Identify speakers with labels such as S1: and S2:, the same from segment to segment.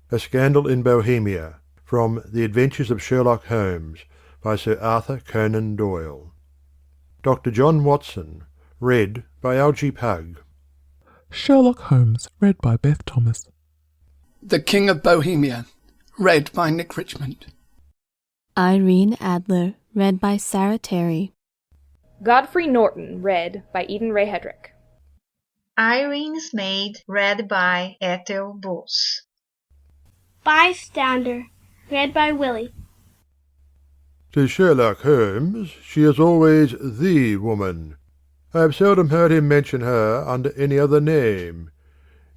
S1: A Scandal in Bohemia, from The Adventures of Sherlock Holmes, by Sir Arthur Conan Doyle. Dr. John Watson, read by Algy.
S2: Sherlock Holmes, read by Beth Thomas.
S3: The King of Bohemia, read by Nick Richmond.
S4: Irene Adler, read by Sarah Terry.
S5: Godfrey Norton, read by Rea-Hedrick.
S6: Irene's Maid, read by Etel.
S7: Bystander, read by Willy.
S1: To Sherlock Holmes she is always the woman. I have seldom heard him mention her under any other name.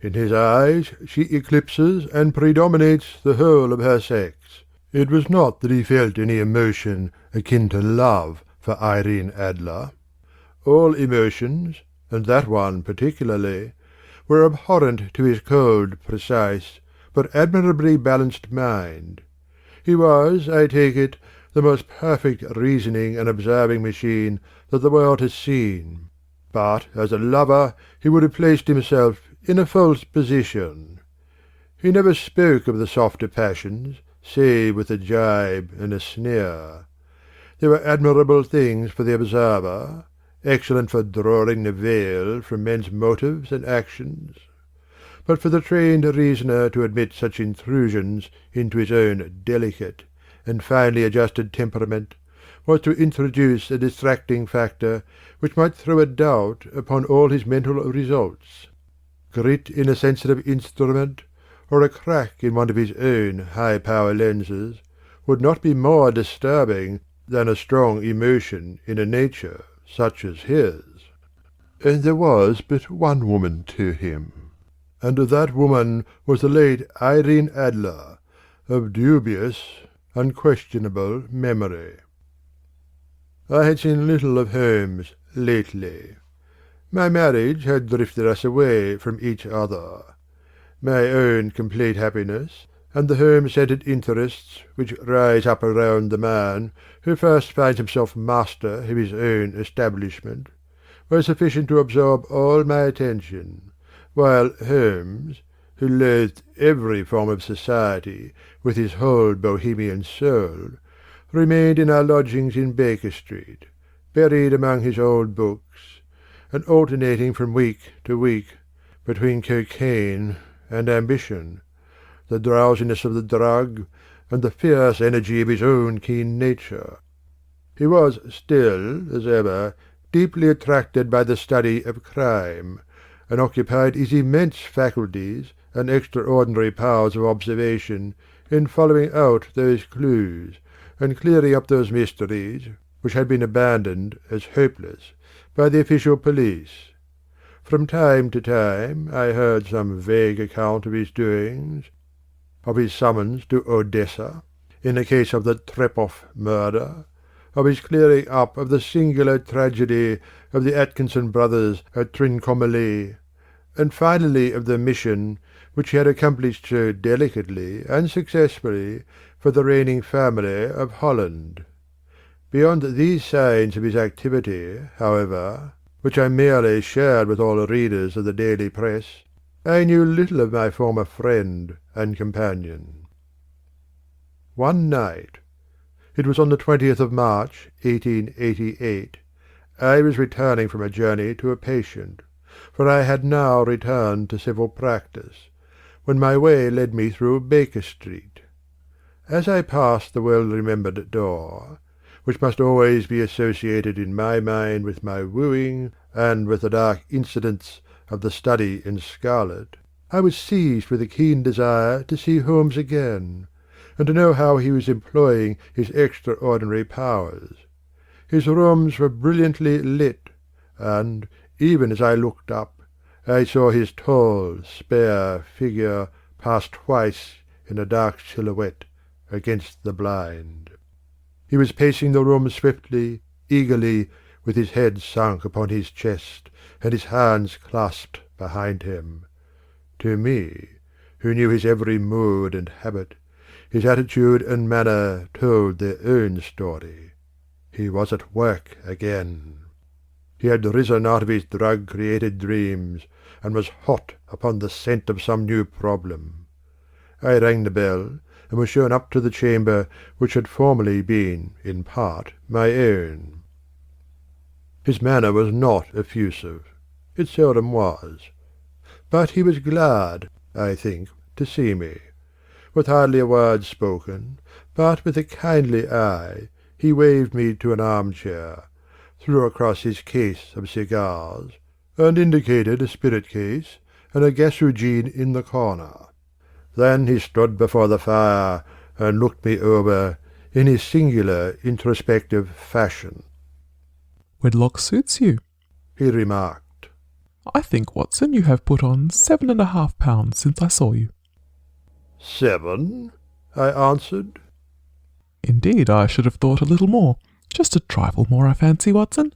S1: In his eyes she eclipses and predominates the whole of her sex. It was not that he felt any emotion akin to love for Irene Adler. All emotions, and that one particularly, were abhorrent to his cold, precise, but admirably balanced mind. He was, I take it, the most perfect reasoning and observing machine that the world has seen, but as a lover he would have placed himself in a false position. He never spoke of the softer passions, save with a gibe and a sneer. They were admirable things for the observer, excellent for drawing the veil from men's motives and actions. But for the trained reasoner to admit such intrusions into his own delicate and finely adjusted temperament was to introduce a distracting factor which might throw a doubt upon all his mental results. Grit in a sensitive instrument, or a crack in one of his own high-power lenses, would not be more disturbing than a strong emotion in a nature such as his. And there was but one woman to him, and that woman was the late Irene Adler, of dubious, unquestionable memory. I had seen little of Holmes lately. My marriage had drifted us away from each other. My own complete happiness, and the home-centred interests which rise up around the man who first finds himself master of his own establishment, were sufficient to absorb all my attention, while Holmes, who loathed every form of society with his whole Bohemian soul, remained in our lodgings in Baker Street, buried among his old books, and alternating from week to week between cocaine and ambition, the drowsiness of the drug, and the fierce energy of his own keen nature. He was still, as ever, deeply attracted by the study of crime, and occupied his immense faculties and extraordinary powers of observation in following out those clues, and clearing up those mysteries which had been abandoned as hopeless by the official police. From time to time I heard some vague account of his doings, of his summons to Odessa, in the case of the Trepoff murder, of his clearing up of the singular tragedy of the Atkinson brothers at Trincomalee, and finally of the mission which he had accomplished so delicately and successfully for the reigning family of Holland. Beyond these signs of his activity, however, which I merely shared with all the readers of the daily press, I knew little of my former friend and companion. One night, it was on the 20th of March, 1888, I was returning from a journey to a patient, for I had now returned to civil practice, when my way led me through Baker Street. As I passed the well-remembered door, which must always be associated in my mind with my wooing and with the dark incidents of the study in scarlet, I was seized with a keen desire to see Holmes again, and to know how he was employing his extraordinary powers. His rooms were brilliantly lit, and, even as I looked up, I saw his tall, spare figure pass twice in a dark silhouette against the blind. He was pacing the room swiftly, eagerly, with his head sunk upon his chest, and his hands clasped behind him. To me, who knew his every mood and habit, his attitude and manner told their own story. He was at work again. He had risen out of his drug-created dreams, and was hot upon the scent of some new problem. I rang the bell, and was shown up to the chamber which had formerly been, in part, my own. His manner was not effusive. It seldom was. But he was glad, I think, to see me. With hardly a word spoken, but with a kindly eye, he waved me to an armchair, threw across his case of cigars, and indicated a spirit-case and a gasogene in the corner. Then he stood before the fire and looked me over in his singular introspective fashion.
S2: "Wedlock suits you,"
S1: he remarked.
S2: "I think, Watson, you have put on 7.5 pounds since I saw you."
S1: 7? I answered.
S2: "Indeed, I should have thought a little more. Just a trifle more, I fancy, Watson.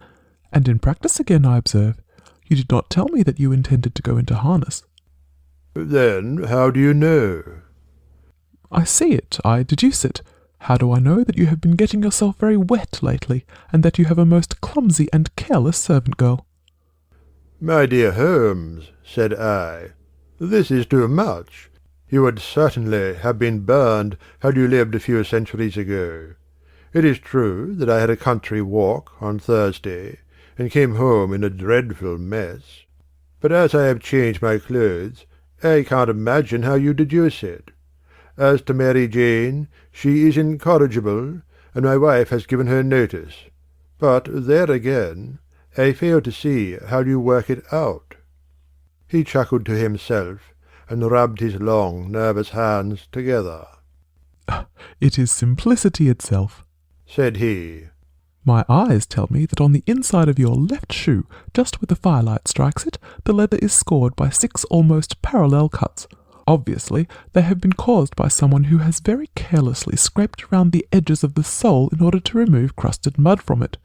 S2: And in practice again, I observe. You did not tell me that you intended to go into harness."
S1: "Then how do you know?"
S2: "I see it, I deduce it. How do I know that you have been getting yourself very wet lately, and that you have a most clumsy and careless servant girl?"
S1: "My dear Holmes," said I, "this is too much. You would certainly have been burned had you lived a few centuries ago. It is true that I had a country walk on Thursday, and came home in a dreadful mess. But as I have changed my clothes, I can't imagine how you deduce it. As to Mary Jane, she is incorrigible, and my wife has given her notice. But there again, I fail to see how you work it out." He chuckled to himself, and rubbed his long, nervous hands together.
S2: "It is simplicity itself,"
S1: said he.
S2: "My eyes tell me that on the inside of your left shoe, just where the firelight strikes it, the leather is scored by 6 almost parallel cuts. Obviously, they have been caused by someone who has very carelessly scraped round the edges of the sole in order to remove crusted mud from it.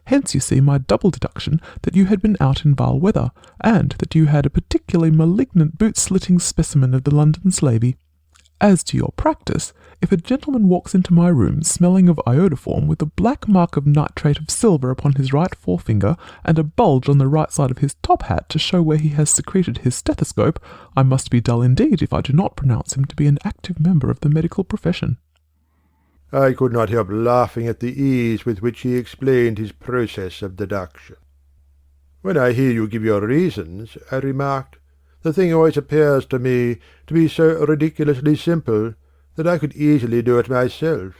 S2: Hence you see my double deduction that you had been out in vile weather, and that you had a particularly malignant boot-slitting specimen of the London slavey. As to your practice, if a gentleman walks into my room smelling of iodoform with a black mark of nitrate of silver upon his right forefinger and a bulge on the right side of his top hat to show where he has secreted his stethoscope, I must be dull indeed if I do not pronounce him to be an active member of the medical profession."
S1: I could not help laughing at the ease with which he explained his process of deduction. "When I hear you give your reasons," I remarked, "the thing always appears to me to be so ridiculously simple that I could easily do it myself,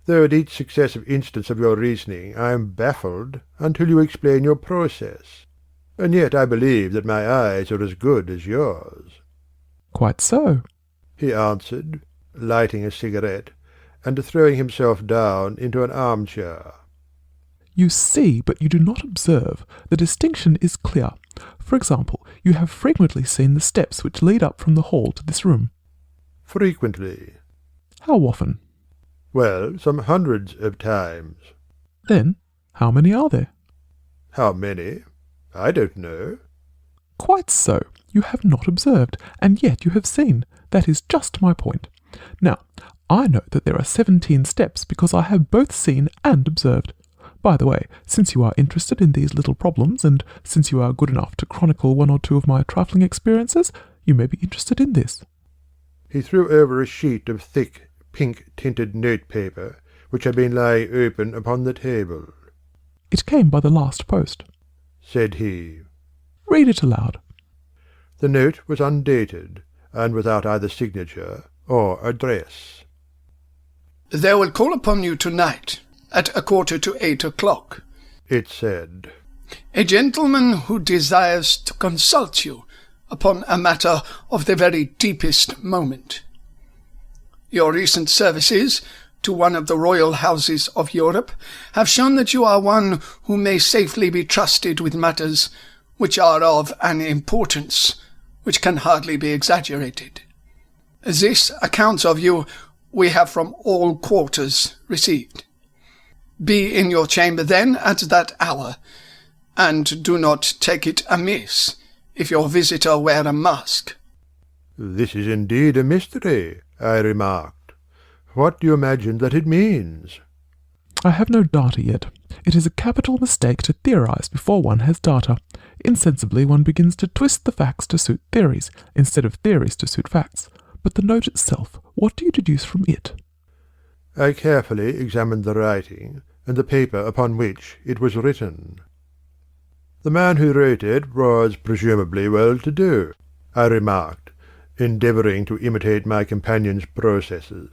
S1: though at each successive instance of your reasoning I am baffled until you explain your process. And yet I believe that my eyes are as good as yours."
S2: "Quite so,"
S1: he answered, lighting a cigarette, and throwing himself down into an armchair.
S2: "You see, but you do not observe. The distinction is clear. For example, you have frequently seen the steps which lead up from the hall to this room."
S1: "Frequently."
S2: "How often?"
S1: "Well, some hundreds of times."
S2: "Then, how many are there?"
S1: "How many? I don't know."
S2: "Quite so. You have not observed, and yet you have seen. That is just my point. Now, I know that there are 17 steps because I have both seen and observed. By the way, since you are interested in these little problems, and since you are good enough to chronicle 1 or 2 of my trifling experiences, you may be interested in this."
S1: He threw over a sheet of thick, pink-tinted notepaper, which had been lying open upon the table.
S2: "It came by the last post,"
S1: said he.
S2: "Read it aloud."
S1: The note was undated, and without either signature or address.
S3: "They will call upon you tonight at 7:45,
S1: it said.
S3: "A gentleman who desires to consult you upon a matter of the very deepest moment. Your recent services to one of the royal houses of Europe have shown that you are one who may safely be trusted with matters which are of an importance which can hardly be exaggerated. This account of you we have from all quarters received. Be in your chamber then at that hour, and do not take it amiss if your visitor wear a mask."
S1: "This is indeed a mystery," I remarked. "What do you imagine that it means?"
S2: "I have no data yet. It is a capital mistake to theorize before one has data. Insensibly one begins to twist the facts to suit theories, instead of theories to suit facts. But the note itself, what do you deduce from it?
S1: I carefully examined the writing and the paper upon which it was written. The man who wrote it was presumably well-to-do, I remarked, endeavouring to imitate my companion's processes.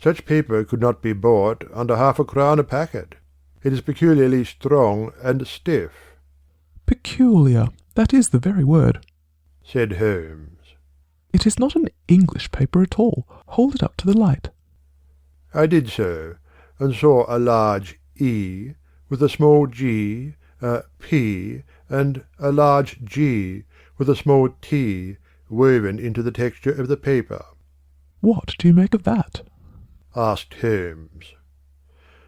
S1: Such paper could not be bought under £0.50 a packet. It is peculiarly strong and stiff.
S2: Peculiar, that is the very word,
S1: said Holmes.
S2: It is not an English paper at all. Hold it up to the light.
S1: I did so, and saw a large E, with a small g, a P, and a large G, with a small T, woven into the texture of the paper.
S2: What do you make of that?
S1: Asked Holmes.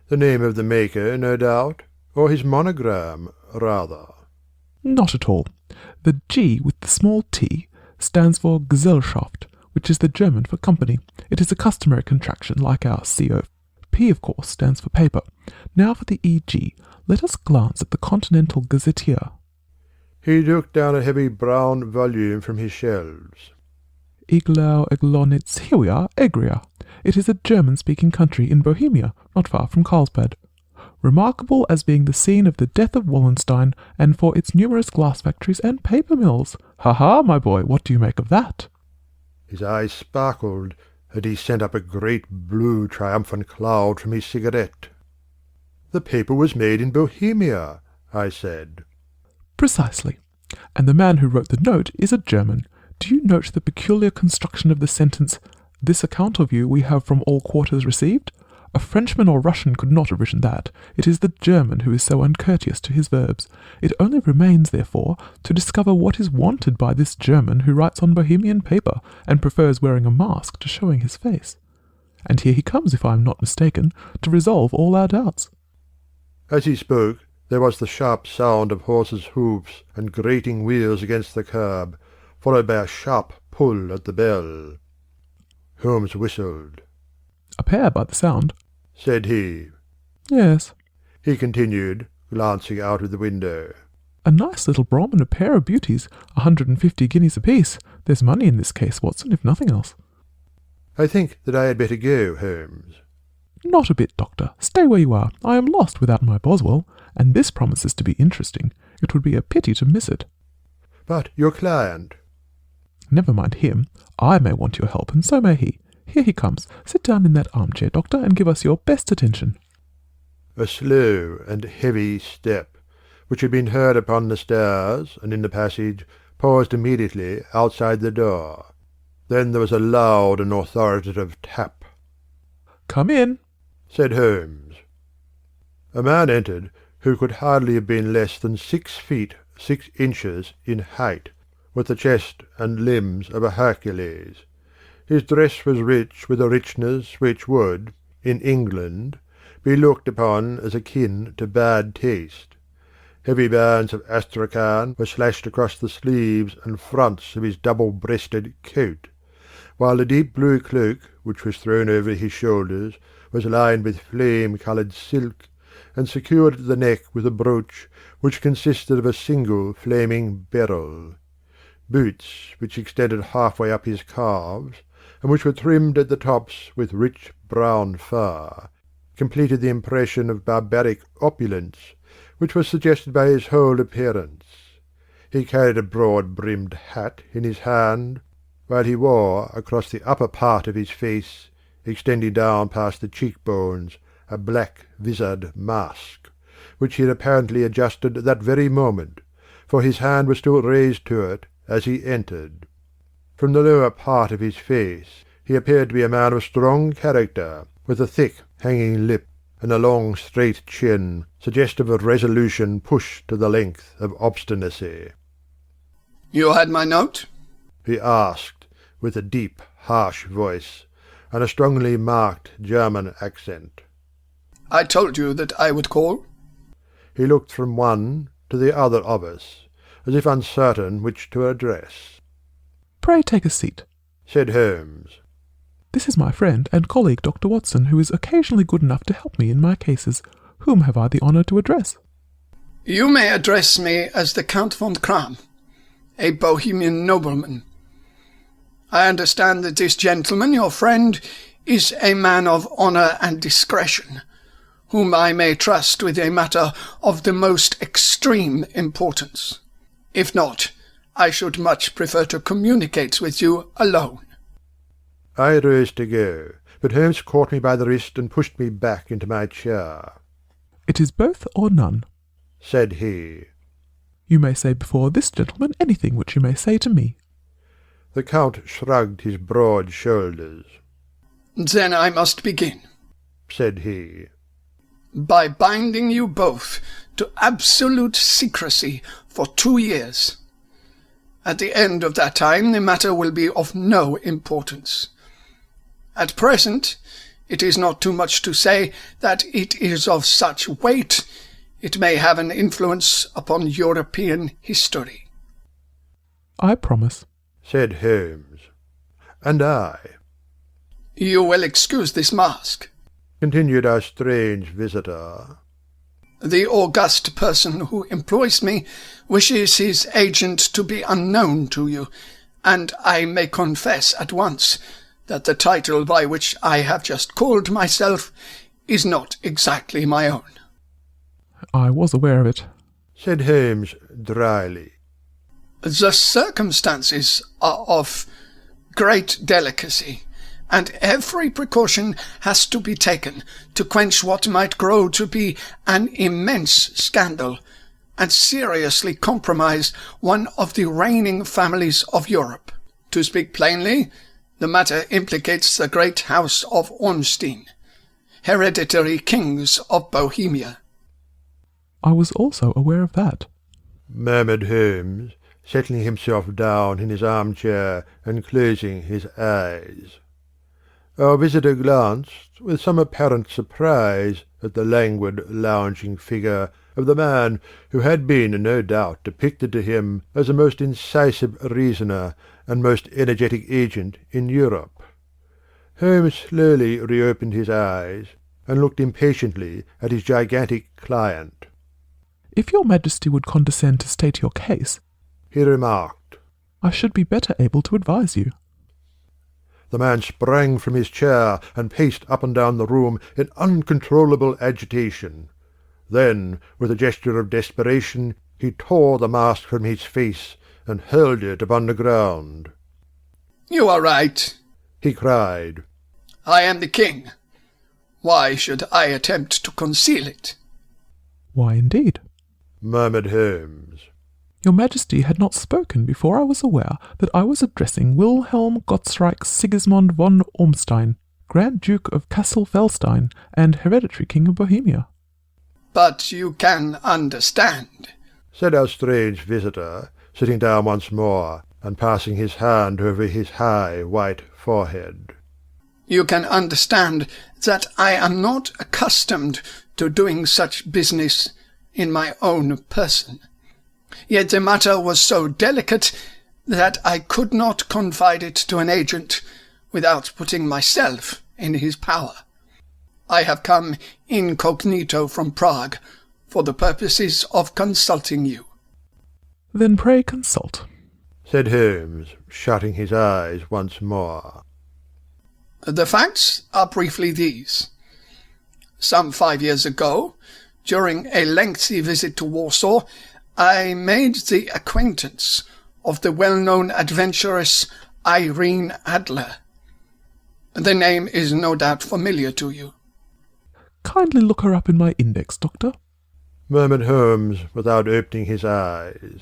S1: The name of the maker, no doubt, or his monogram, rather.
S2: Not at all. The G with the small t stands for Gesellschaft, which is the German for company. It is a customary contraction like our CO. P, of course, stands for paper. Now for the EG. Let us glance at the Continental Gazetteer.
S1: He took down a heavy brown volume from his shelves.
S2: Iglau Eglonitz, here we are, Egria. It is a German-speaking country in Bohemia, not far from Carlsbad. Remarkable as being the scene of the death of Wallenstein, and for its numerous glass factories and paper mills. Ha-ha, my boy, what do you make of that?
S1: His eyes sparkled, and he sent up a great blue triumphant cloud from his cigarette. The paper was made in Bohemia, I said.
S2: Precisely. And the man who wrote the note is a German. Do you note the peculiar construction of the sentence, "This account of you we have from all quarters received"? A Frenchman or Russian could not have written that. It is the German who is so uncourteous to his verbs. It only remains, therefore, to discover what is wanted by this German who writes on Bohemian paper, and prefers wearing a mask to showing his face. And here he comes, if I am not mistaken, to resolve all our doubts.
S1: As he spoke, there was the sharp sound of horses' hoofs and grating wheels against the curb, followed by a sharp pull at the bell. Holmes whistled.
S2: A pair by the sound,
S1: said he.
S2: Yes.
S1: He continued, glancing out of the window.
S2: A nice little Brom and a pair of beauties, 150 guineas apiece. There's money in this case, Watson, if nothing else.
S1: I think that I had better go, Holmes.
S2: Not a bit, Doctor. Stay where you are. I am lost without my Boswell, and this promises to be interesting. It would be a pity to miss it.
S1: But your client?
S2: Never mind him. I may want your help, and so may he. Here he comes. Sit down in that armchair, Doctor, and give us your best attention.
S1: A slow and heavy step, which had been heard upon the stairs and in the passage, paused immediately outside the door. Then there was a loud and authoritative tap.
S2: Come in,
S1: said Holmes. A man entered who could hardly have been less than 6 feet 6 inches in height, with the chest and limbs of a Hercules. His dress was rich with a richness which would, in England, be looked upon as akin to bad taste. Heavy bands of astrakhan were slashed across the sleeves and fronts of his double-breasted coat, while the deep blue cloak, which was thrown over his shoulders, was lined with flame-coloured silk, and secured at the neck with a brooch which consisted of a single flaming beryl. Boots, which extended half-way up his calves, and which were trimmed at the tops with rich brown fur, completed the impression of barbaric opulence which was suggested by his whole appearance. He carried a broad-brimmed hat in his hand, while he wore across the upper part of his face, extending down past the cheek-bones, a black-visared mask, which he had apparently adjusted at that very moment, for his hand was still raised to it as he entered. From the lower part of his face he appeared to be a man of strong character, with a thick, hanging lip, and a long, straight chin, suggestive of resolution pushed to the length of obstinacy.
S3: "You had my note?"
S1: he asked, with a deep, harsh voice, and a strongly marked German accent.
S3: "I told you that I would call."
S1: He looked from one to the other of us, as if uncertain which to address.
S2: Pray take a seat,
S1: said Holmes.
S2: This is my friend and colleague Dr. Watson, who is occasionally good enough to help me in my cases. Whom have I the honour to address?
S3: You may address me as the Count von Kram, a Bohemian nobleman. I understand that this gentleman, your friend, is a man of honour and discretion, whom I may trust with a matter of the most extreme importance. If not, I should much prefer to communicate with you alone.
S1: I rose to go, but Holmes caught me by the wrist and pushed me back into my chair.
S2: It is both or none,
S1: said he.
S2: You may say before this gentleman anything which you may say to me.
S1: The Count shrugged his broad shoulders.
S3: Then I must begin,
S1: said he.
S3: By binding you both to absolute secrecy for 2 years. At the end of that time the matter will be of no importance. At present, it is not too much to say that it is of such weight it may have an influence upon European history.
S2: I promise,
S1: said Holmes. And I.
S3: You will excuse this mask,
S1: continued our strange visitor.
S3: The august person who employs me wishes his agent to be unknown to you, and I may confess at once that the title by which I have just called myself is not exactly my own.
S2: I was aware of it,
S1: said Holmes dryly.
S3: The circumstances are of great delicacy, and every precaution has to be taken to quench what might grow to be an immense scandal, and seriously compromise one of the reigning families of Europe. To speak plainly, the matter implicates the great house of Ornstein, hereditary kings of Bohemia.
S2: I was also aware of that,
S1: murmured Holmes, settling himself down in his armchair and closing his eyes. Our visitor glanced with some apparent surprise at the languid, lounging figure of the man who had been, no doubt, depicted to him as the most incisive reasoner and most energetic agent in Europe. Holmes slowly reopened his eyes and looked impatiently at his gigantic client.
S2: If your Majesty would condescend to state your case,
S1: he remarked,
S2: I should be better able to advise you.
S1: The man sprang from his chair and paced up and down the room in uncontrollable agitation. Then, with a gesture of desperation, he tore the mask from his face and hurled it upon the ground.
S3: You are right,
S1: he cried.
S3: I am the king. Why should I attempt to conceal it?
S2: Why, indeed,
S1: murmured Holmes.
S2: Your Majesty had not spoken before I was aware that I was addressing Wilhelm Gottsreich Sigismund von Ormstein, Grand Duke of Kassel-Felstein and hereditary King of Bohemia.
S3: But you can understand,
S1: said our strange visitor, sitting down once more and passing his hand over his high white forehead.
S3: You can understand that I am not accustomed to doing such business in my own person. Yet the matter was so delicate that I could not confide it to an agent without putting myself in his power. I have come incognito from Prague for the purposes of consulting you.
S2: Then pray consult,
S1: said Holmes, shutting his eyes once more.
S3: The facts are briefly these. Some 5 years ago, during a lengthy visit to Warsaw, I made the acquaintance of the well-known adventuress Irene Adler. The name is no doubt familiar to you.
S2: Kindly look her up in my index, Doctor,
S1: murmured Holmes without opening his eyes.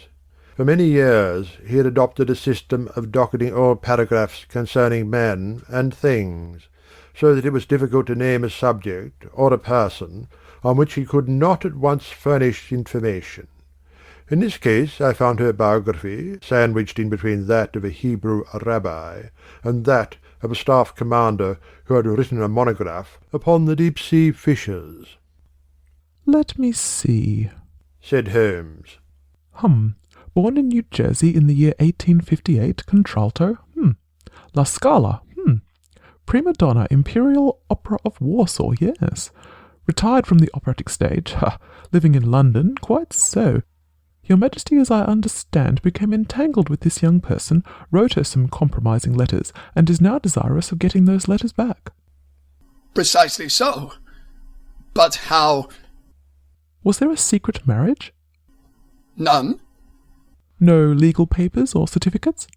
S1: For many years he had adopted a system of docketing all paragraphs concerning men and things, so that it was difficult to name a subject or a person on which he could not at once furnish information. In this case I found her biography sandwiched in between that of a Hebrew rabbi and that of a staff commander who had written a monograph upon the deep-sea fishes.
S2: Let me see,
S1: said Holmes.
S2: Born in New Jersey in the year 1858, contralto, La Scala, Prima donna, Imperial Opera of Warsaw, yes. Retired from the operatic stage, living in London, quite so. Your Majesty, as I understand, became entangled with this young person, wrote her some compromising letters, and is now desirous of getting those letters back.
S3: Precisely so. But how?
S2: Was there a secret marriage?
S3: None.
S2: No legal papers or certificates?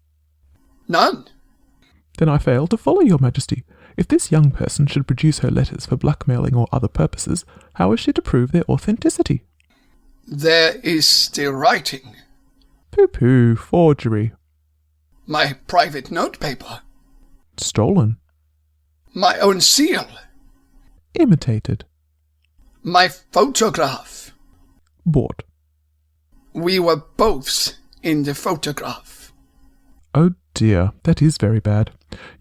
S3: None.
S2: Then I fail to follow, Your Majesty. If this young person should produce her letters for blackmailing or other purposes, how is she to prove their authenticity?
S3: There is still writing.
S2: Pooh-pooh, forgery.
S3: My private notepaper.
S2: Stolen.
S3: My own seal.
S2: Imitated.
S3: My photograph.
S2: Bought.
S3: We were both in the photograph.
S2: Oh dear, that is very bad.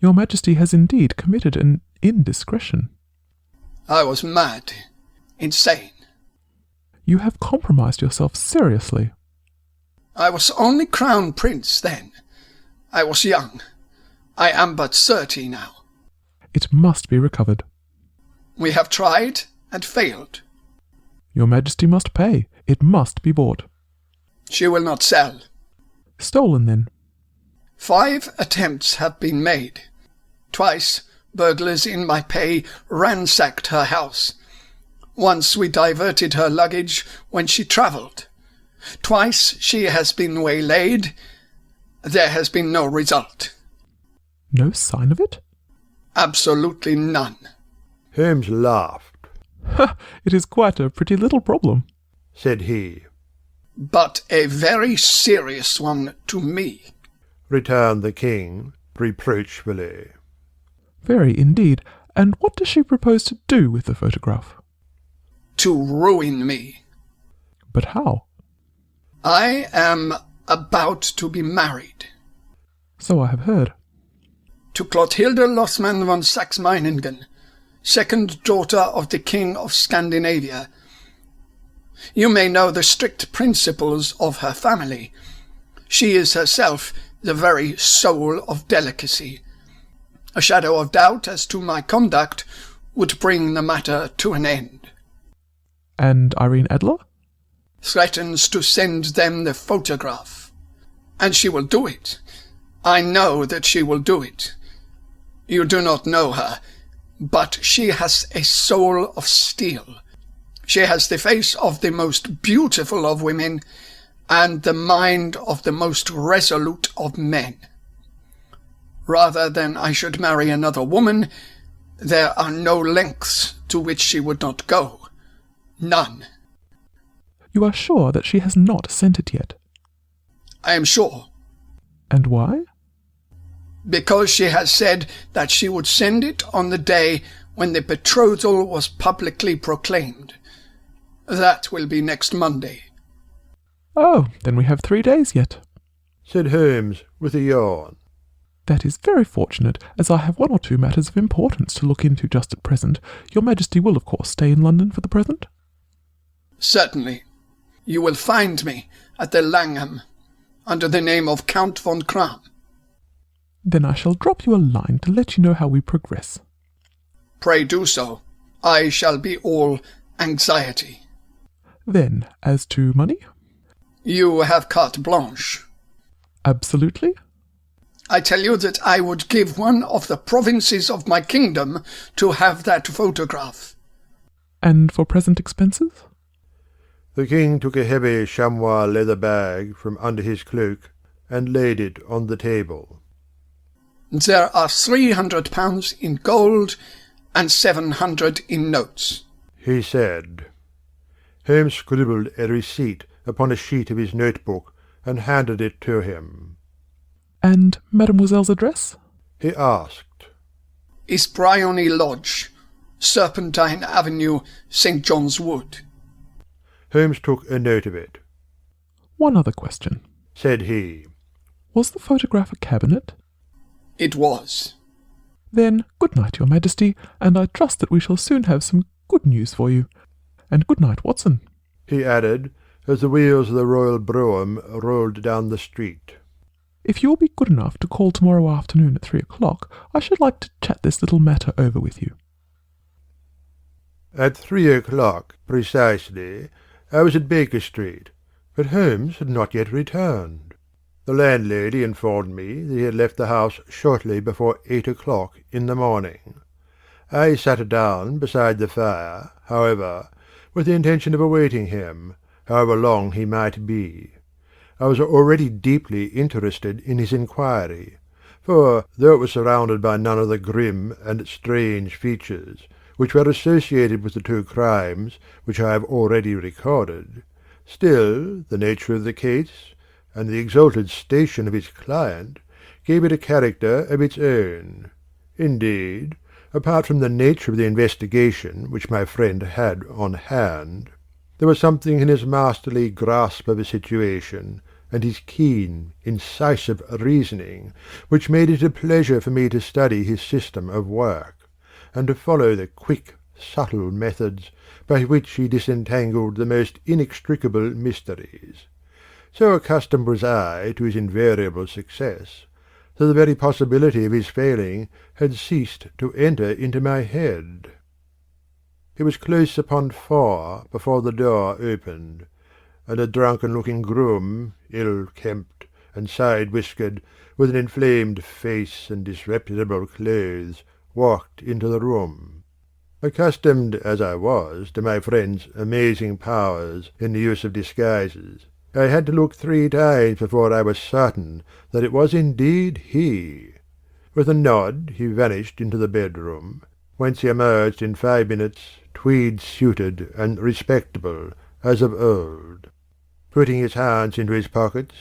S2: Your Majesty has indeed committed an indiscretion.
S3: I was mad. Insane.
S2: You have compromised yourself seriously.
S3: I was only Crown Prince then. I was young. I am but 30 now.
S2: It must be recovered.
S3: We have tried and failed.
S2: Your Majesty must pay. It must be bought.
S3: She will not sell.
S2: Stolen, then.
S3: 5 attempts have been made. Twice, burglars in my pay ransacked her house. Once we diverted her luggage when she travelled. Twice she has been waylaid. There has been no result.
S2: No sign of it?
S3: Absolutely none.
S1: Holmes laughed.
S2: It is quite a pretty little problem,
S1: said he.
S3: But a very serious one to me,
S1: returned the king, reproachfully.
S2: Very indeed. And what does she propose to do with the photograph?
S3: To ruin me.
S2: But how?
S3: I am about to be married.
S2: So I have heard.
S3: To Clotilde Lothman von Saxe-Meiningen, second daughter of the King of Scandinavia. You may know the strict principles of her family. She is herself the very soul of delicacy. A shadow of doubt as to my conduct would bring the matter to an end.
S2: And Irene Adler?
S3: Threatens to send them the photograph. And she will do it. I know that she will do it. You do not know her, but she has a soul of steel. She has the face of the most beautiful of women, and the mind of the most resolute of men. Rather than I should marry another woman, there are no lengths to which she would not go. None.
S2: You are sure that she has not sent it yet?
S3: I am sure.
S2: And why?
S3: Because she has said that she would send it on the day when the betrothal was publicly proclaimed. That will be next Monday.
S2: Oh, then we have 3 days yet,
S1: said Holmes with a yawn.
S2: That is very fortunate, as I have 1 or 2 matters of importance to look into just at present. Your Majesty will, of course, stay in London for the present?
S3: Certainly. You will find me at the Langham, under the name of Count von Kram.
S2: Then I shall drop you a line to let you know how we progress.
S3: Pray do so. I shall be all anxiety.
S2: Then, as to money?
S3: You have carte blanche.
S2: Absolutely.
S3: I tell you that I would give one of the provinces of my kingdom to have that photograph.
S2: And for present expenses?
S1: The king took a heavy chamois leather bag from under his cloak and laid it on the table.
S3: There are £300 in gold and 700 in notes,
S1: he said. Holmes scribbled a receipt upon a sheet of his notebook and handed it to him.
S2: And Mademoiselle's address?
S1: He asked.
S3: Is Bryony Lodge, Serpentine Avenue, St. John's Wood.
S1: Holmes took a note of it.
S2: One other question,
S1: said he.
S2: Was the photograph a cabinet?
S3: It was.
S2: Then good night, Your Majesty, and I trust that we shall soon have some good news for you. And good night, Watson,
S1: he added, as the wheels of the royal brougham rolled down the street.
S2: If you will be good enough to call tomorrow afternoon at 3 o'clock, I should like to chat this little matter over with you.
S1: At 3 o'clock, precisely, I was at Baker Street, But Holmes had not yet returned. The landlady informed me that he had left the house shortly before 8 o'clock in the morning. I sat down beside the fire, however, with the intention of awaiting him, however long he might be. I was already deeply interested in his inquiry, for, though it was surrounded by none of the grim and strange features which were associated with the two crimes which I have already recorded, still the nature of the case, and the exalted station of its client, gave it a character of its own. Indeed, apart from the nature of the investigation which my friend had on hand, there was something in his masterly grasp of a situation, and his keen, incisive reasoning, which made it a pleasure for me to study his system of work, and to follow the quick, subtle methods by which he disentangled the most inextricable mysteries. So accustomed was I to his invariable success, that the very possibility of his failing had ceased to enter into my head. It was close upon 4 before the door opened, and a drunken-looking groom, ill-kempt and side-whiskered, with an inflamed face and disreputable clothes, walked into the room. Accustomed as I was to my friend's amazing powers in the use of disguises, I had to look 3 times before I was certain that it was indeed he. With a nod he vanished into the bedroom, whence he emerged in 5 minutes, tweed-suited and respectable, as of old. Putting his hands into his pockets,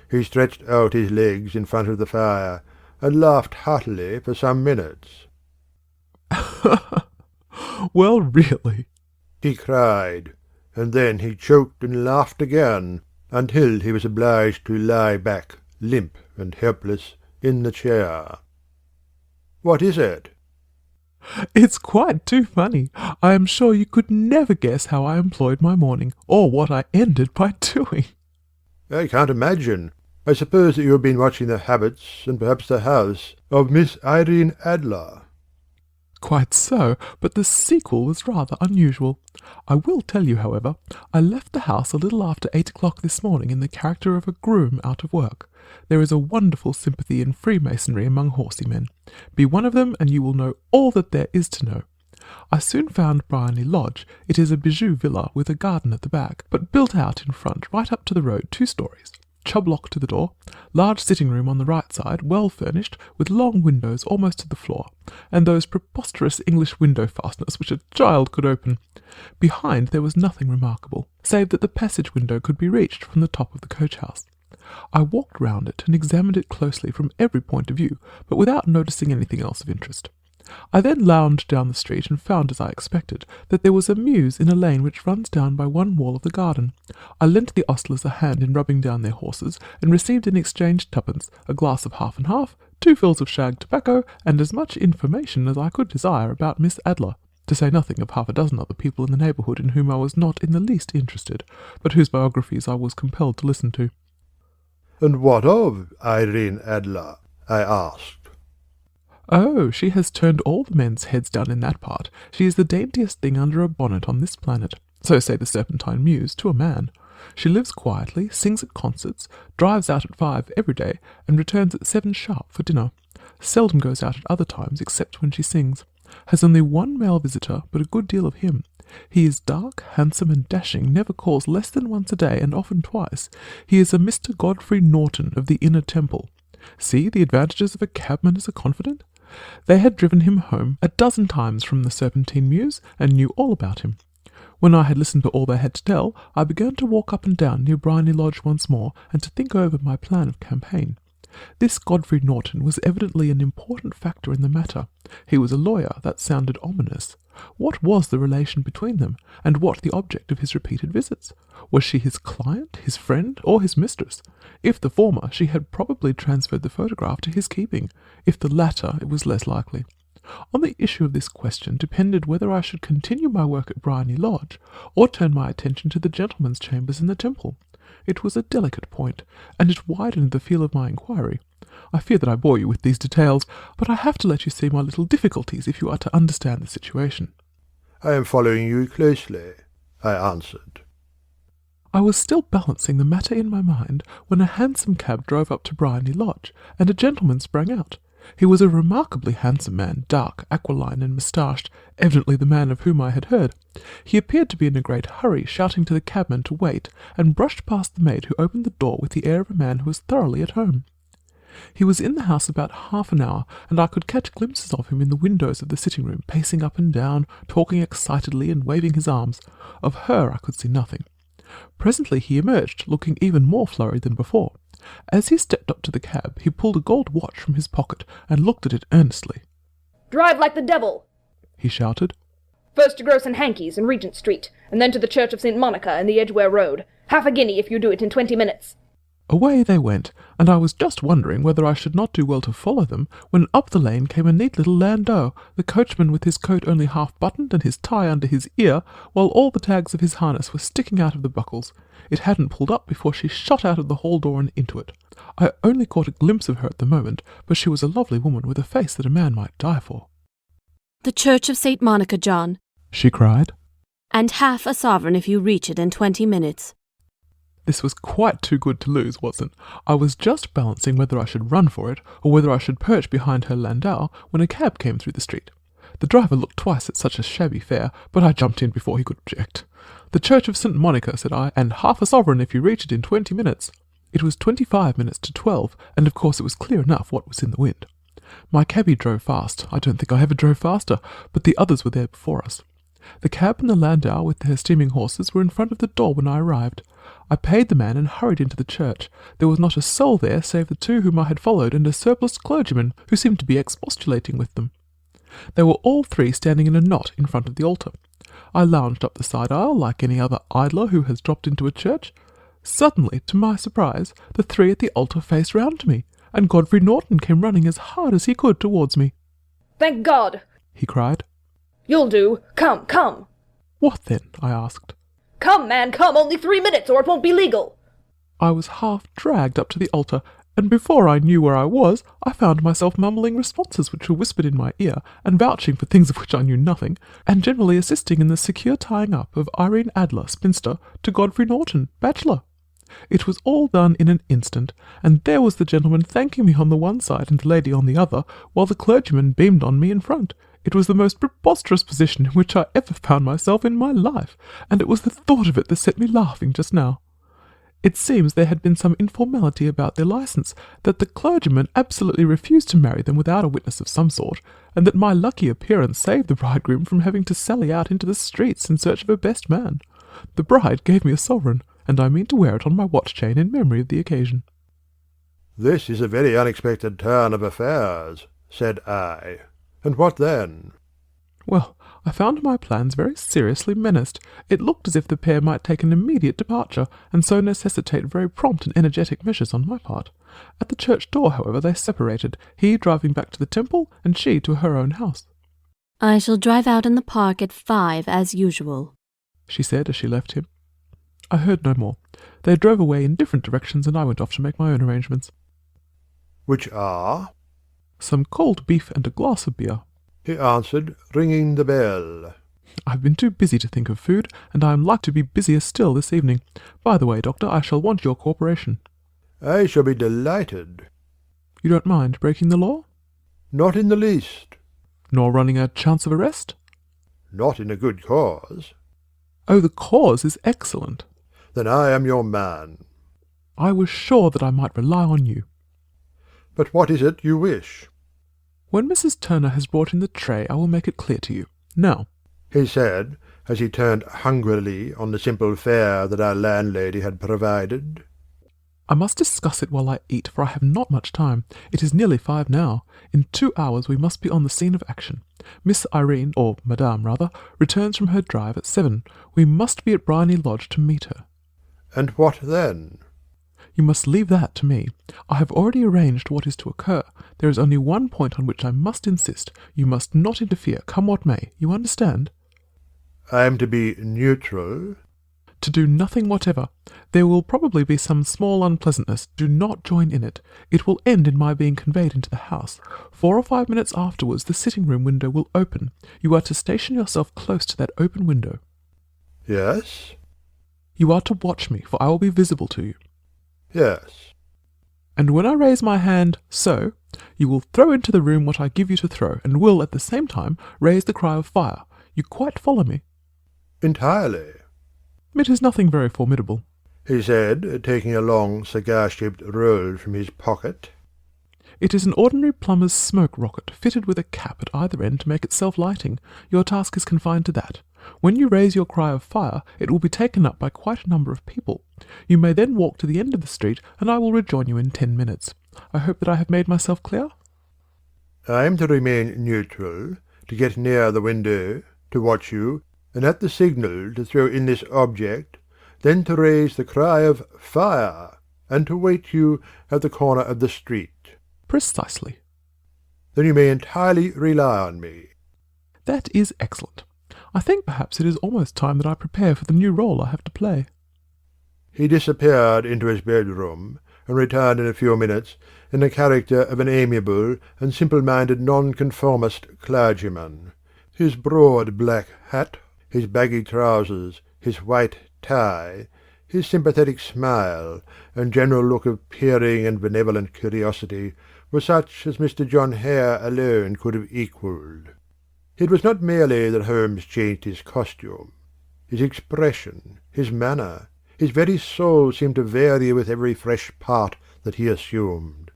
S1: he stretched out his legs in front of the fire, and laughed heartily for some minutes.
S2: Well, really,
S1: he cried, and then he choked and laughed again, until he was obliged to lie back, limp and helpless, in the chair. What is it?
S2: It's quite too funny. I am sure you could never guess how I employed my morning, or what I ended by doing.
S1: I can't imagine. I suppose that you have been watching the habits, and perhaps the house, of Miss Irene Adler.
S2: Quite so, but the sequel was rather unusual. I will tell you, however, I left the house a little after 8 o'clock this morning in the character of a groom out of work. There is a wonderful sympathy in Freemasonry among horsey men. Be one of them, and you will know all that there is to know. I soon found Briony Lodge. It is a bijou villa with a garden at the back, but built out in front right up to the road 2 stories. Chub-lock to the door, large sitting-room on the right side, well furnished, with long windows almost to the floor, and those preposterous English window fasteners which a child could open. Behind there was nothing remarkable, save that the passage window could be reached from the top of the coach-house. I walked round it and examined it closely from every point of view, but without noticing anything else of interest. I then lounged down the street and found, as I expected, that there was a mews in a lane which runs down by one wall of the garden. I lent the ostlers a hand in rubbing down their horses, and received in exchange 2pence, a glass of half and half, 2 fills of shag tobacco, and as much information as I could desire about Miss Adler, to say nothing of 6 other people in the neighbourhood in whom I was not in the least interested, but whose biographies I was compelled to listen to.
S1: And what of Irene Adler? I asked.
S2: Oh, she has turned all the men's heads down in that part. She is the daintiest thing under a bonnet on this planet, so say the Serpentine Mews, to a man. She lives quietly, sings at concerts, drives out at 5 every day, and returns at 7 sharp for dinner. Seldom goes out at other times except when she sings. Has only 1 male visitor, but a good deal of him. He is dark, handsome, and dashing, never calls less than once a day, and often twice. He is a Mr. Godfrey Norton of the Inner Temple. See the advantages of a cabman as a confidant? They had driven him home 12 times from the Serpentine Mews, and knew all about him. When I had listened to all they had to tell, I began to walk up and down near Briony Lodge once more, and to think over my plan of campaign. This Godfrey Norton was evidently an important factor in the matter. He was a lawyer. That sounded ominous. What was the relation between them, and what the object of his repeated visits? Was she his client, his friend, or his mistress? If the former, she had probably transferred the photograph to his keeping. If the latter, it was less likely. On the issue of this question depended whether I should continue my work at Briony Lodge, or turn my attention to the gentlemen's chambers in the Temple. It was a delicate point, and it widened the field of my inquiry. I fear that I bore you with these details, but I have to let you see my little difficulties if you are to understand the situation.
S1: I am following you closely, I answered.
S2: I was still balancing the matter in my mind when a hansom cab drove up to Briony Lodge, and a gentleman sprang out. He was a remarkably handsome man, dark, aquiline, and moustached, evidently the man of whom I had heard. He appeared to be in a great hurry, shouting to the cabman to wait, and brushed past the maid, who opened the door with the air of a man who was thoroughly at home. He was in the house about half an hour, and I could catch glimpses of him in the windows of the sitting-room, pacing up and down, talking excitedly and waving his arms. Of her I could see nothing. Presently he emerged, looking even more flurried than before. As he stepped up to the cab, he pulled a gold watch from his pocket and looked at it earnestly.
S5: "Drive like the devil!"
S2: he shouted.
S5: "First to Gross and Hankey's in Regent Street, and then to the Church of St. Monica in the Edgware Road. Half a guinea if you do it in 20 minutes.
S2: Away they went, and I was just wondering whether I should not do well to follow them, when up the lane came a neat little landau, the coachman with his coat only half buttoned and his tie under his ear, while all the tags of his harness were sticking out of the buckles. It hadn't pulled up before she shot out of the hall door and into it. I only caught a glimpse of her at the moment, but she was a lovely woman with a face that a man might die for.
S4: "The Church of St. Monica, John,
S2: she cried.
S4: and half a sovereign if you reach it in 20 minutes.
S2: This was quite too good to lose, wasn't? I was just balancing whether I should run for it, or whether I should perch behind her landau, when a cab came through the street. The driver looked twice at such a shabby fare, but I jumped in before he could object. "The Church of St. Monica," said I, "and half a sovereign if you reach it in 20 minutes. It was 25 minutes to 12, and of course it was clear enough what was in the wind. My cabby drove fast. I don't think I ever drove faster, but the others were there before us. The cab and the landau with their steaming horses were in front of the door when I arrived. I paid the man and hurried into the church. There was not a soul there save the two whom I had followed and a surpliced clergyman who seemed to be expostulating with them. They were all three standing in a knot in front of the altar. I lounged up the side aisle like any other idler who has dropped into a church. Suddenly, to my surprise, the three at the altar faced round to me, and Godfrey Norton came running as hard as he could towards me.
S5: "Thank God!"
S2: he cried.
S5: "You'll do. Come, come!"
S2: "What then?" I asked.
S5: "Come, man, come! Only 3 minutes, or it won't be legal!"
S2: I was half dragged up to the altar, and before I knew where I was, I found myself mumbling responses which were whispered in my ear, and vouching for things of which I knew nothing, and generally assisting in the secure tying up of Irene Adler, spinster, to Godfrey Norton, bachelor. It was all done in an instant, and there was the gentleman thanking me on the one side and the lady on the other, while the clergyman beamed on me in front. It was the most preposterous position in which I ever found myself in my life, and it was the thought of it that set me laughing just now. It seems there had been some informality about their licence, that the clergyman absolutely refused to marry them without a witness of some sort, and that my lucky appearance saved the bridegroom from having to sally out into the streets in search of a best man. The bride gave me a sovereign, and I mean to wear it on my watch chain in memory of the occasion.
S1: "This is a very unexpected turn of affairs," said I. "And what then?"
S2: Well, I found my plans very seriously menaced. It looked as if the pair might take an immediate departure, and so necessitate very prompt and energetic measures on my part. At the church door, however, they separated, he driving back to the temple, and she to her own house.
S4: "I shall drive out in the park at 5 as usual,"
S2: she said as she left him. I heard no more. They drove away in different directions, and I went off to make my own arrangements.
S1: "Which are?"
S2: "Some cold beef and a glass of beer,"
S1: he answered, ringing the bell.
S2: "I've been too busy to think of food, and I am like to be busier still this evening. By the way, Doctor, I shall want your cooperation."
S1: "I shall be delighted."
S2: "You don't mind breaking the law?"
S1: "Not in the least."
S2: "Nor running a chance of arrest?"
S1: "Not in a good cause."
S2: "Oh, the cause is excellent."
S1: "Then I am your man."
S2: "I was sure that I might rely on you."
S1: "But what is it you wish?"
S2: "When Mrs. Turner has brought in the tray, I will make it clear to you. Now,"
S1: he said, as he turned hungrily on the simple fare that our landlady had provided.
S2: "I must discuss it while I eat, for I have not much time. It is nearly 5 now. In 2 hours we must be on the scene of action. Miss Irene, or Madame rather, returns from her drive at 7. We must be at Briony Lodge to meet her."
S1: "And what then?"
S2: "You must leave that to me. I have already arranged what is to occur. There is only one point on which I must insist. You must not interfere, come what may. You understand?"
S1: "I am to be neutral?"
S2: "To do nothing whatever. There will probably be some small unpleasantness. Do not join in it. It will end in my being conveyed into the house. 4 or 5 minutes afterwards the sitting-room window will open. You are to station yourself close to that open window."
S1: "Yes?"
S2: You are to watch me, for I will be visible to you.
S1: Yes.
S2: And when I raise my hand so, you will throw into the room what I give you to throw, and will at the same time raise the cry of fire. You quite follow me?"
S1: Entirely,
S2: "It is nothing very formidable,"
S1: he said, taking a long cigar-shaped roll from his pocket.
S2: "It is an ordinary plumber's smoke rocket, fitted with a cap at either end to make it self-lighting. Your task is confined to that. When you raise your cry of fire, it will be taken up by quite a number of people. You may then walk to the end of the street, and I will rejoin you in 10 minutes. I hope that I have made myself clear?"
S1: I am to remain neutral, to get near the window, to watch you, and at the signal to throw in this object, then to raise the cry of fire, and to wait you at the corner of the street.
S2: "Precisely."
S1: "Then you may entirely rely on me."
S2: "That is excellent. I think perhaps it is almost time that I prepare for the new role I have to play."
S1: He disappeared into his bedroom, and returned in a few minutes in the character of an amiable and simple-minded nonconformist clergyman. His broad black hat, his baggy trousers, his white tie, his sympathetic smile, and general look of peering and benevolent curiosity were such as Mr. John Hare alone could have equalled. It was not merely that Holmes changed his costume. His expression, his manner, his very soul seemed to vary with every fresh part that he assumed.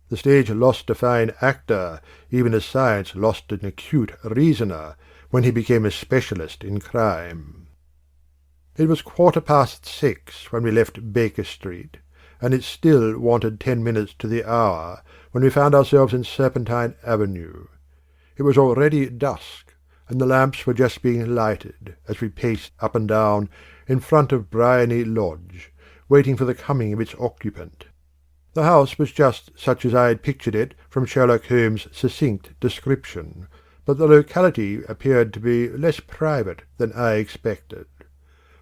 S1: The stage lost a fine actor, even as science lost an acute reasoner, when he became a specialist in crime. It was 6:15 when we left Baker Street, and it still wanted 10 minutes to the hour when we found ourselves in Serpentine Avenue. It was already dusk, and the lamps were just being lighted as we paced up and down in front of Briony Lodge, waiting for the coming of its occupant. The house was just such as I had pictured it from Sherlock Holmes' succinct description, but the locality appeared to be less private than I expected.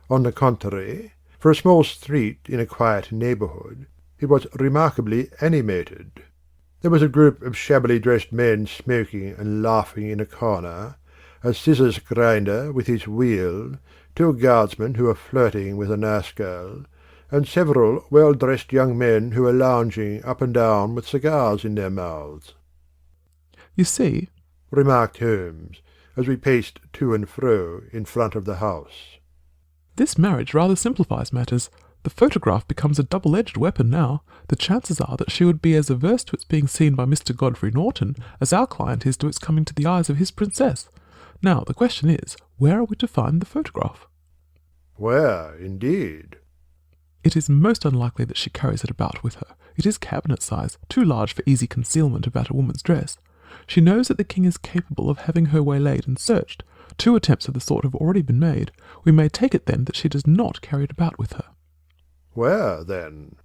S1: On the contrary, for a small street in a quiet neighbourhood, it was remarkably animated. There was a group of shabbily dressed men smoking and laughing in a corner, a scissors grinder with his wheel, 2 guardsmen who were flirting with a nurse girl, and several well-dressed young men who were lounging up and down with cigars in their mouths.
S2: "You see,"
S1: remarked Holmes, as we paced to and fro in front of the house,
S2: "this marriage rather simplifies matters. The photograph becomes a double-edged weapon now. The chances are that she would be as averse to its being seen by Mr. Godfrey Norton as our client is to its coming to the eyes of his princess. Now, the question is, where are we to find the photograph?"
S1: "Where, indeed?"
S2: "It is most unlikely that she carries it about with her. It is cabinet size, too large for easy concealment about a woman's dress. She knows that the king is capable of having her waylaid and searched. 2 attempts of the sort have already been made. We may take it then that she does not carry it about with her."
S1: "Where, then?"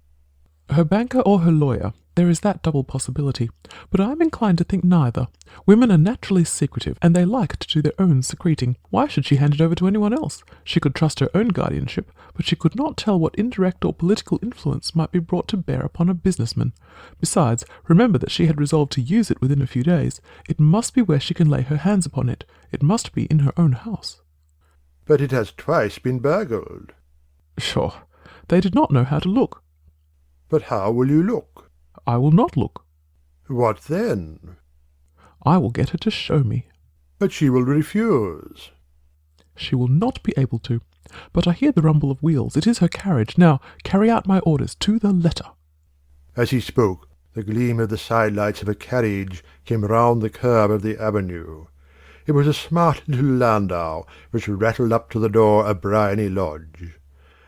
S2: "Her banker or her lawyer. There is that double possibility. But I am inclined to think neither. Women are naturally secretive, and they like to do their own secreting. Why should she hand it over to anyone else? She could trust her own guardianship, but she could not tell what indirect or political influence might be brought to bear upon a businessman. Besides, remember that she had resolved to use it within a few days. It must be where she can lay her hands upon it. It must be in her own house."
S1: "But it has twice been burgled."
S2: "Sure. They did not know how to look."
S1: "But how will you look?"
S2: "I will not look."
S1: "What then?"
S2: "I will get her to show me."
S1: "But she will refuse."
S2: "She will not be able to. But I hear the rumble of wheels. It is her carriage. Now, carry out my orders to the letter."
S1: As he spoke, the gleam of the sidelights of a carriage came round the curve of the avenue. It was a smart little landau which rattled up to the door of Briony Lodge.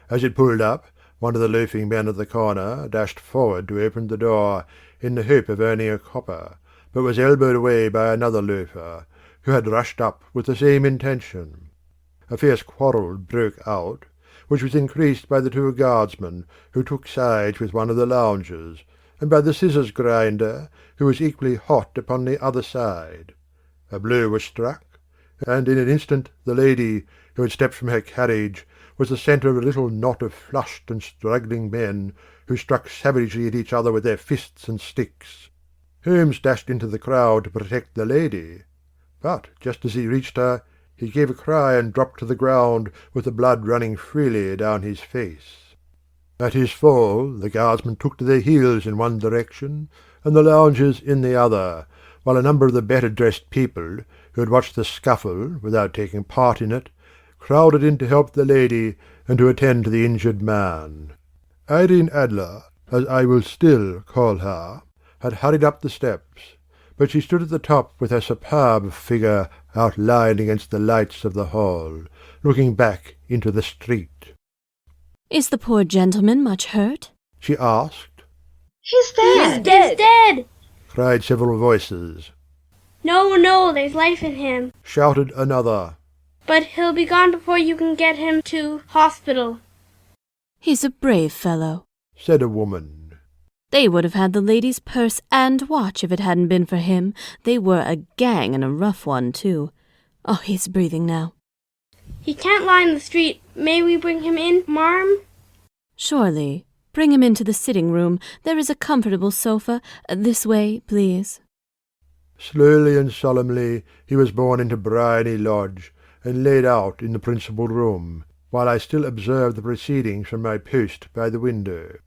S1: As it pulled up, one of the loafing men at the corner dashed forward to open the door in the hope of earning a copper, but was elbowed away by another loafer, who had rushed up with the same intention. A fierce quarrel broke out, which was increased by the 2 guardsmen, who took sides with one of the loungers, and by the scissors grinder, who was equally hot upon the other side. A blow was struck, and in an instant the lady, who had stepped from her carriage, was the centre of a little knot of flushed and struggling men, who struck savagely at each other with their fists and sticks. Holmes dashed into the crowd to protect the lady, but just as he reached her, He gave a cry and dropped to the ground with the blood running freely down his face. At his fall the guardsmen took to their heels in one direction, and the loungers in the other, while a number of the better dressed people, who had watched the scuffle without taking part in it, crowded in to help the lady and to attend to the injured man. Irene Adler, as I will still call her, had hurried up the steps, but she stood at the top with her superb figure outlined against the lights of the hall, looking back into the street.
S4: "Is the poor gentleman much hurt?"
S1: she asked.
S6: He's dead!
S7: He's dead!
S1: Cried several voices.
S7: No, there's life in him.
S1: Shouted another.
S7: But he'll be gone before you can get him to hospital.
S4: "He's a brave fellow,"
S1: said a woman.
S4: "They would have had the lady's purse and watch if it hadn't been for him. They were a gang, and a rough one, too. Oh, he's breathing now."
S7: He can't lie in the street. May we bring him in, marm?
S4: "Surely. Bring him into the sitting-room. There is a comfortable sofa. This way, please."
S1: Slowly and solemnly he was borne into Bryony Lodge, and laid out in the principal room, while I still observed the proceedings from my post by the window.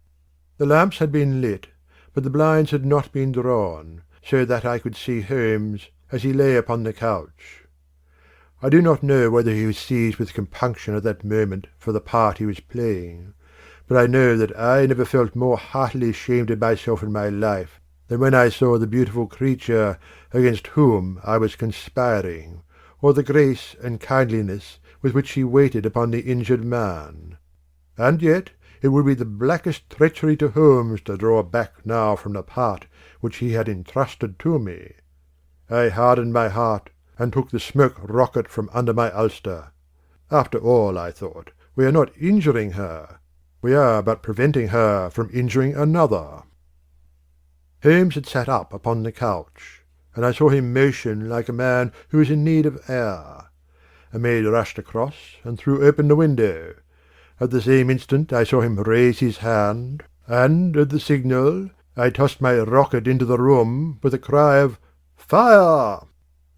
S1: The lamps had been lit, but the blinds had not been drawn, so that I could see Holmes as he lay upon the couch. I do not know whether he was seized with compunction at that moment for the part he was playing, but I know that I never felt more heartily ashamed of myself in my life than when I saw the beautiful creature against whom I was conspiring, or the grace and kindliness with which he waited upon the injured man. And yet it would be the blackest treachery to Holmes to draw back now from the part which he had entrusted to me. I hardened my heart, and took the smoke rocket from under my ulster. After all, I thought, we are not injuring her. We are but preventing her from injuring another. Holmes had sat up upon the couch, and I saw him motion like a man who is in need of air. A maid rushed across and threw open the window. At the same instant I saw him raise his hand, and at the signal I tossed my rocket into the room with a cry of "Fire!"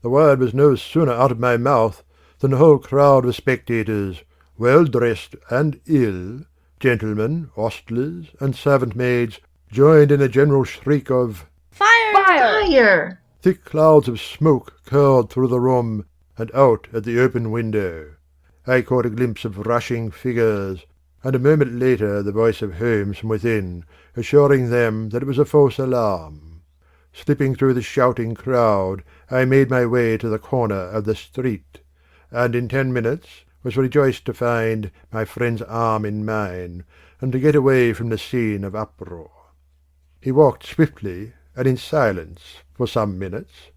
S1: The word was no sooner out of my mouth than the whole crowd of spectators, well-dressed and ill, gentlemen, ostlers, and servant-maids, joined in a general shriek of
S7: Fire!
S6: Fire!
S1: Thick clouds of smoke curled through the room and out at the open window. I caught a glimpse of rushing figures, and a moment later the voice of Holmes from within, assuring them that it was a false alarm. Slipping through the shouting crowd, I made my way to the corner of the street, and in 10 minutes was rejoiced to find my friend's arm in mine, and to get away from the scene of uproar. He walked swiftly and in silence for some minutes,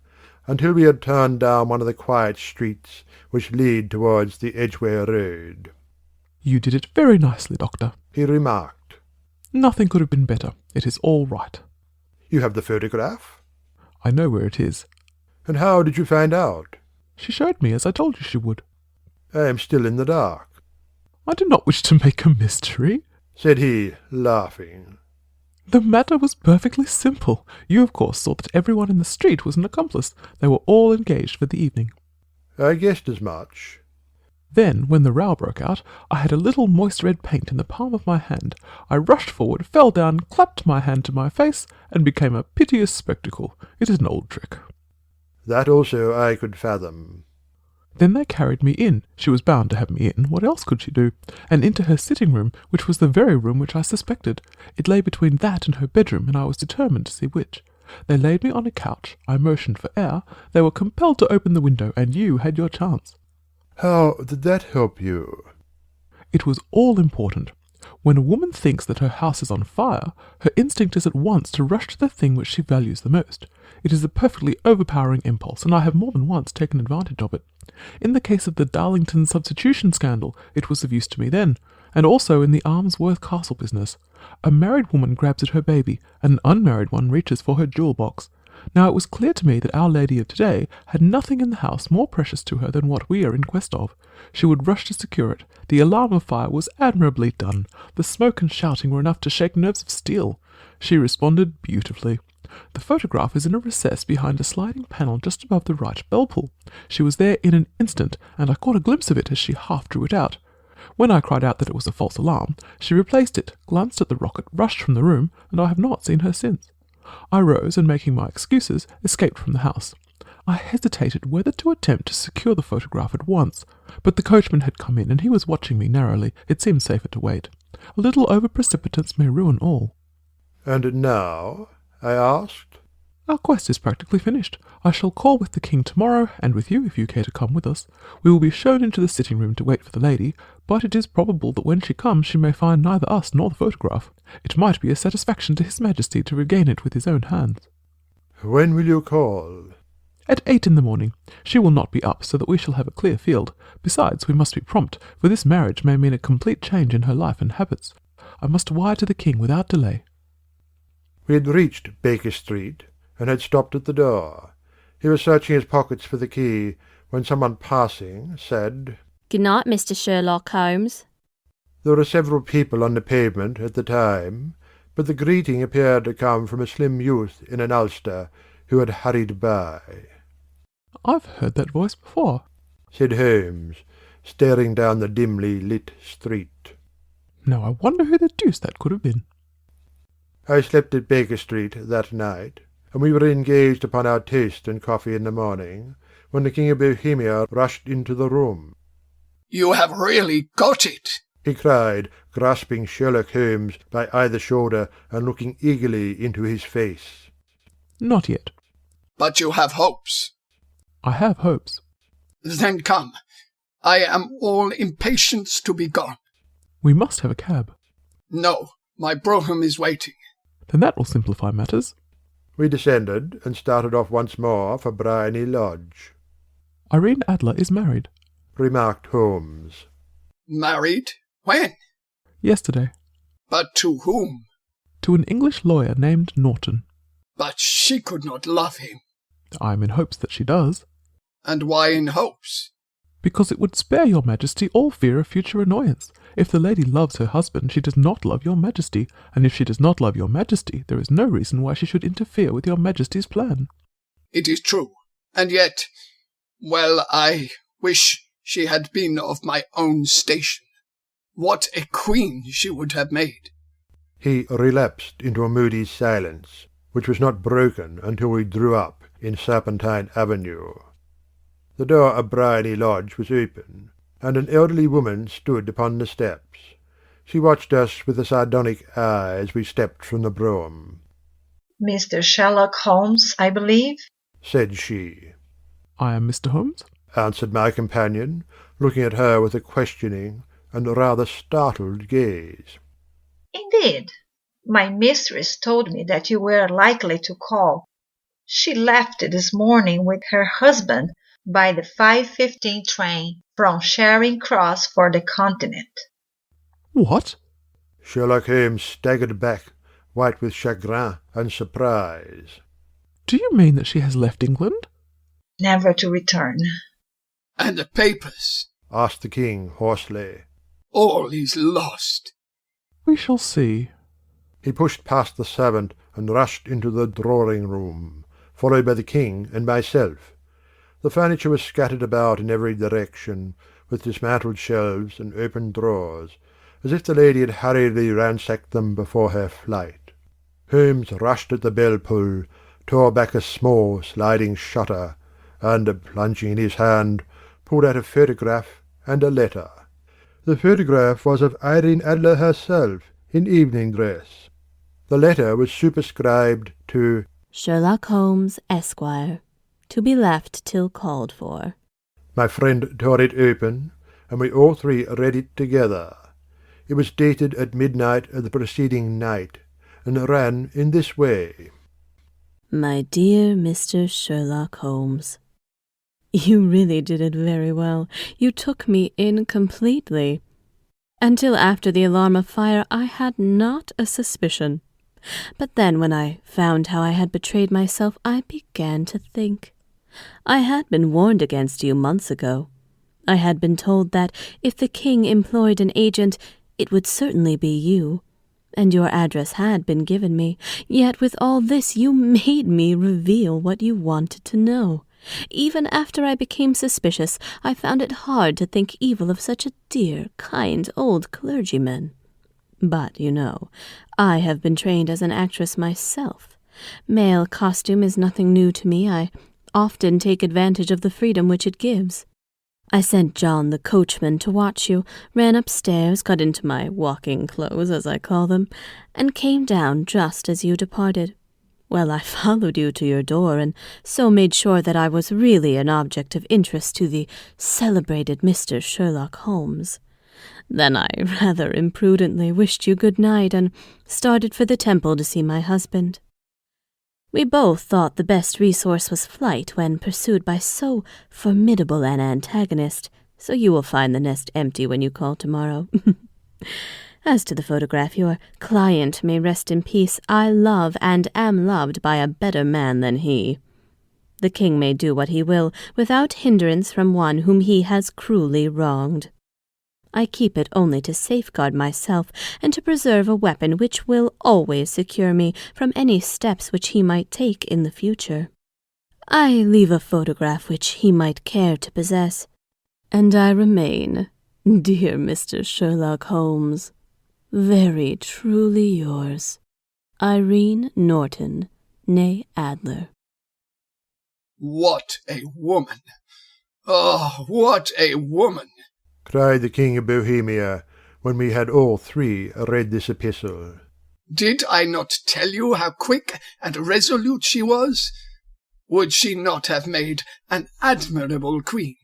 S1: until we had turned down one of the quiet streets which lead towards the Edgware Road.
S2: "You did it very nicely, Doctor,"
S1: he remarked.
S2: "Nothing could have been better. It is all right."
S1: You have the photograph?
S2: "I know where it is."
S1: And how did you find out?
S2: "She showed me, as I told you she would."
S1: I am still in the dark,
S2: "I do not wish to make a mystery,"
S1: said he, laughing.
S2: "The matter was perfectly simple. You, of course, saw that everyone in the street was an accomplice. They were all engaged for the evening.
S1: I guessed as much.
S2: Then, when the row broke out, I had a little moist red paint in the palm of my hand. I rushed forward, fell down, clapped my hand to my face, and became a piteous spectacle. It is an old trick."
S1: That also I could fathom.
S2: Then they carried me in. She was bound to have me in. What else could she do? And into her sitting-room, which was the very room which I suspected. It lay between that and her bedroom, and I was determined to see which. They laid me on a couch. I motioned for air. They were compelled to open the window, and you had your chance.
S1: How did that help you?
S2: It was all important. When a woman thinks that her house is on fire, her instinct is at once to rush to the thing which she values the most. It is a perfectly overpowering impulse, and I have more than once taken advantage of it. In the case of the Darlington substitution scandal, it was of use to me then, and also in the Armsworth Castle business. A married woman grabs at her baby, and an unmarried one reaches for her jewel box. Now it was clear to me that Our Lady of today had nothing in the house more precious to her than what we are in quest of. She would rush to secure it. The alarm of fire was admirably done. The smoke and shouting were enough to shake nerves of steel. She responded beautifully. The photograph is in a recess behind a sliding panel just above the right bell pull. She was there in an instant, and I caught a glimpse of it as she half drew it out. When I cried out that it was a false alarm, she replaced it, glanced at the rocket, rushed from the room, and I have not seen her since. I rose and, making my excuses, escaped from the house. I hesitated whether to attempt to secure the photograph at once, but the coachman had come in and he was watching me narrowly. It seemed safer to wait. A little over-precipitance may ruin all.
S1: And now? I asked.
S2: Our quest is practically finished. I shall call with the king tomorrow, and with you if you care to come with us. We will be shown into the sitting room to wait for the lady, but it is probable that when she comes she may find neither us nor the photograph. It might be a satisfaction to His Majesty to regain it with his own hands.
S1: When will you call?
S2: At 8 in the morning. She will not be up, so that we shall have a clear field. Besides, we must be prompt, for this marriage may mean a complete change in her life and habits. I must wire to the king without delay.
S1: We had reached Baker Street, and had stopped at the door. He was searching his pockets for the key, when someone passing said,
S4: "Good night, Mr. Sherlock Holmes."
S1: There were several people on the pavement at the time, but the greeting appeared to come from a slim youth in an ulster who had hurried by.
S2: "I've heard that voice before,"
S1: said Holmes, staring down the dimly lit street.
S2: "Now I wonder who the deuce that could have been."
S1: I slept at Baker Street that night, and we were engaged upon our toast and coffee in the morning, when the King of Bohemia rushed into the room.
S3: You have really got it,
S1: he cried, grasping Sherlock Holmes by either shoulder and looking eagerly into his face.
S2: "Not yet."
S3: but you have hopes.
S2: "I have hopes."
S3: Then come. I am all impatience to be gone.
S2: "We must have a cab."
S3: No, my brougham is waiting.
S2: "Then that will simplify matters."
S1: We descended and started off once more for Briony Lodge.
S2: "Irene Adler is married,"
S1: remarked Holmes.
S3: Married? When?
S2: "Yesterday."
S3: But to whom?
S2: "To an English lawyer named Norton."
S3: But she could not love him.
S2: "I am in hopes that she does."
S3: And why in hopes?
S2: "Because it would spare your majesty all fear of future annoyance. If the lady loves her husband, she does not love your majesty, and if she does not love your majesty, there is no reason why she should interfere with your majesty's plan."
S3: It is true, and yet, well, I wish she had been of my own station. What a queen she would have made.
S1: He relapsed into a moody silence, which was not broken until we drew up in Serpentine Avenue. The door of Briony Lodge was open, and an elderly woman stood upon the steps. She watched us with a sardonic eye as we stepped from the brougham.
S6: "Mr. Sherlock Holmes, I believe?"
S1: said she.
S2: "I am Mr. Holmes,"
S1: answered my companion, looking at her with a questioning and rather startled gaze.
S6: "Indeed. My mistress told me that you were likely to call. She left this morning with her husband by the 5:15 train from Charing Cross for the Continent."
S2: "What?"
S1: Sherlock Holmes staggered back, white with chagrin and surprise.
S2: "Do you mean that she has left England?"
S6: "Never to return."
S3: And the papers?
S1: asked the king hoarsely.
S3: All is lost.
S2: "We shall see."
S1: He pushed past the servant and rushed into the drawing-room, followed by the king and myself. The furniture was scattered about in every direction, with dismantled shelves and open drawers, as if the lady had hurriedly ransacked them before her flight. Holmes rushed at the bell-pull, tore back a small sliding shutter, and, plunging in his hand, pulled out a photograph and a letter. The photograph was of Irene Adler herself, in evening dress. The letter was superscribed to
S4: Sherlock Holmes, Esquire, to be left till called for.
S1: My friend tore it open, and we all three read it together. It was dated at midnight of the preceding night, and ran in this way.
S4: My dear Mr. Sherlock Holmes, you really did it very well. You took me in completely. Until after the alarm of fire, I had not a suspicion. But then when I found how I had betrayed myself, I began to think. I had been warned against you months ago. I had been told that if the king employed an agent, it would certainly be you. and your address had been given me, yet with all this you made me reveal what you wanted to know. Even after I became suspicious, I found it hard to think evil of such a dear, kind old clergyman. But, you know, I have been trained as an actress myself. Male costume is nothing new to me. I often take advantage of the freedom which it gives. I sent John the coachman to watch you, ran upstairs, got into my walking clothes, as I call them, and came down just as you departed. Well, I followed you to your door, and so made sure that I was really an object of interest to the celebrated Mr. Sherlock Holmes. Then I rather imprudently wished you good night and started for the temple to see my husband. We both thought the best resource was flight when pursued by so formidable an antagonist, so you will find the nest empty when you call tomorrow. As to the photograph, your client may rest in peace. I love and am loved by a better man than he. The king may do what he will, without hindrance from one whom he has cruelly wronged. I keep it only to safeguard myself and to preserve a weapon which will always secure me from any steps which he might take in the future. I leave a photograph which he might care to possess, and I remain, dear Mr. Sherlock Holmes, very truly yours, Irene Norton, née Adler.
S3: What a woman! Oh, what a woman!
S1: Cried the King of Bohemia, when we had all three read this epistle.
S3: Did I not tell you how quick and resolute she was? Would she not have made an admirable queen?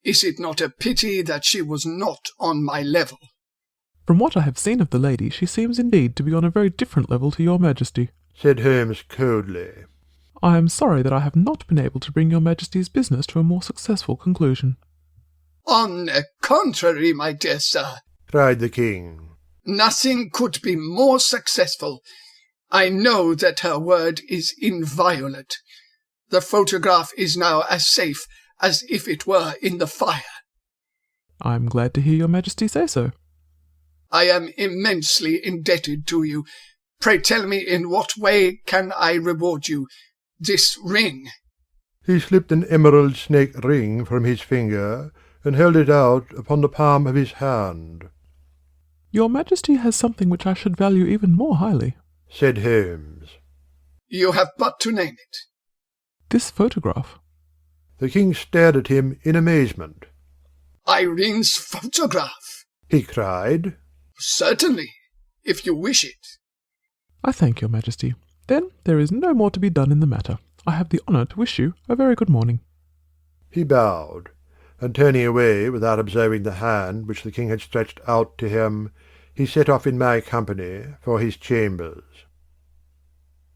S3: Is it not a pity that she was not on my level?
S2: From what I have seen of the lady, she seems indeed to be on a very different level to your Majesty,
S1: said Holmes coldly.
S2: I am sorry that I have not been able to bring your Majesty's business to a more successful conclusion.
S3: On the contrary, my dear sir,
S1: cried the king.
S3: Nothing could be more successful. I know that her word is inviolate. The photograph is now as safe as if it were in the fire.
S2: I am glad to hear your Majesty say so.
S3: I am immensely indebted to you. Pray tell me, in what way can I reward you? This ring.
S1: He slipped an emerald snake ring from his finger, and held it out upon the palm of his hand.
S2: Your Majesty has something which I should value even more highly,
S1: said Holmes.
S3: You have but to name it.
S2: This photograph.
S1: The king stared at him in amazement.
S3: Irene's photograph?
S1: He cried.
S3: Certainly, if you wish it.
S2: I thank your Majesty. Then there is no more to be done in the matter. I have the honour to wish you a very good morning.
S1: He bowed, and turning away without observing the hand which the king had stretched out to him, he set off in my company for his chambers.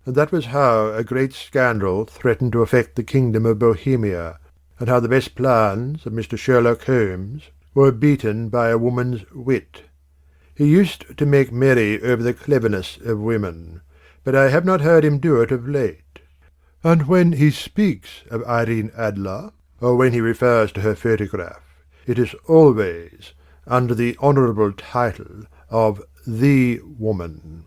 S1: And that was how a great scandal threatened to affect the kingdom of Bohemia, and how the best plans of Mr. Sherlock Holmes were beaten by a woman's wit. He used to make merry over the cleverness of women, but I have not heard him do it of late. And when he speaks of Irene Adler, or when he refers to her photograph, it is always under the honourable title of the woman.